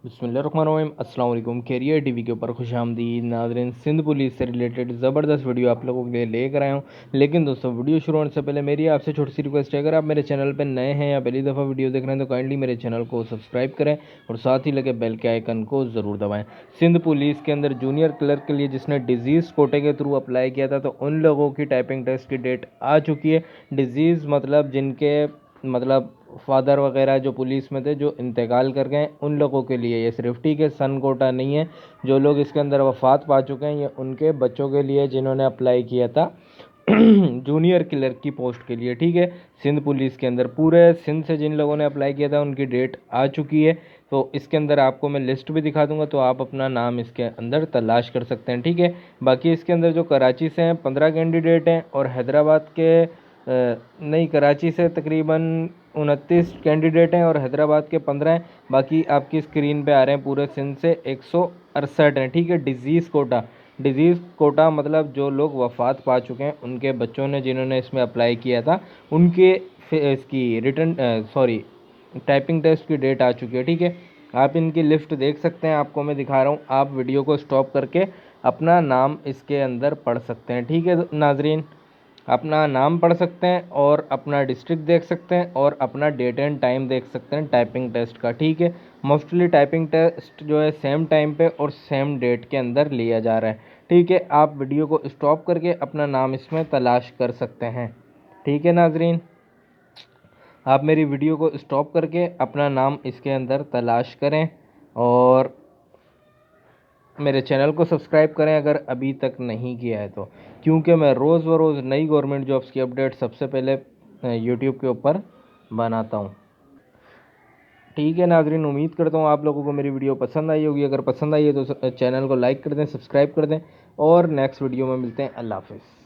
बिस्मिल्लाहिर्रहमानिर्रहीम। अस्सलाम वालेकुम। कैरियर टीवी के ऊपर खुशामदीद नाज़रीन। सिंध पुलिस से रिलेटेड ज़बरदस्त वीडियो आप लोगों के लिए लेकर आया हूँ। लेकिन दोस्तों, वीडियो शुरू होने से पहले मेरी आपसे छोटी सी रिक्वेस्ट है, अगर आप मेरे चैनल पर नए हैं या पहली दफ़ा वीडियो देख रहे हैं तो काइंडली मेरे चैनल को सब्सक्राइब करें और साथ ही लगे बेल के आइकन को ज़रूर दबाएँ। सिंध पुलिस के अंदर जूनियर क्लर्क के लिए जिसने डिजीज़ कोटे के थ्रू अप्लाई किया था, तो उन लोगों की टाइपिंग टेस्ट की डेट आ चुकी है। डिजीज़ मतलब जिनके फादर वगैरह जो पुलिस में थे, जो इंतकाल कर गए, उन लोगों के लिए ये सिर्फ, ठीक है, सन कोटा नहीं है। जो लोग इसके अंदर वफात पा चुके हैं, ये उनके बच्चों के लिए जिन्होंने अप्लाई किया था जूनियर क्लर्क की पोस्ट के लिए, ठीक है। सिंध पुलिस के अंदर पूरे सिंध से जिन लोगों ने अप्लाई किया था उनकी डेट आ चुकी है। तो इसके अंदर आपको मैं लिस्ट भी दिखा दूंगा, तो आप अपना नाम इसके अंदर तलाश कर सकते हैं, ठीक है। बाकी इसके अंदर जो कराची से हैं 15 कैंडिडेट हैं और हैदराबाद के नहीं, कराची से तकरीबन 29 कैंडिडेट हैं और हैदराबाद के 15 हैं। बाकी आपकी स्क्रीन पे आ रहे हैं पूरे सिंध से 168 हैं, ठीक है। डिज़ीज़ कोटा मतलब जो लोग वफात पा चुके हैं, उनके बच्चों ने जिन्होंने इसमें अप्लाई किया था, उनके इसकी रिटर्न टाइपिंग टेस्ट की डेट आ चुकी है, ठीक है। आप इनकी लिस्ट देख सकते हैं, आपको मैं दिखा रहा हूँ। आप वीडियो को स्टॉप करके अपना नाम इसके अंदर पढ़ सकते हैं, ठीक है नाजरीन। अपना नाम पढ़ सकते हैं और अपना डिस्ट्रिक्ट देख सकते हैं और अपना डेट एंड टाइम देख सकते हैं टाइपिंग टेस्ट का, ठीक है। मोस्टली टाइपिंग टेस्ट जो है सेम टाइम पे और सेम डेट के अंदर लिया जा रहा है, ठीक है। आप वीडियो को स्टॉप करके अपना नाम इसमें तलाश कर सकते हैं, ठीक है नाजरीन। आप मेरी वीडियो को स्टॉप करके अपना नाम इसके अंदर तलाश करें और मेरे चैनल को सब्सक्राइब करें अगर अभी तक नहीं किया है तो, क्योंकि मैं रोज़ व रोज़ नई गवर्नमेंट जॉब्स की अपडेट सबसे पहले यूट्यूब के ऊपर बनाता हूँ, ठीक है नाजरीन। उम्मीद करता हूँ आप लोगों को मेरी वीडियो पसंद आई होगी। अगर पसंद आई है तो चैनल को लाइक कर दें, सब्सक्राइब कर दें और नेक्स्ट वीडियो में मिलते हैं। अल्लाह हाफ़िज़।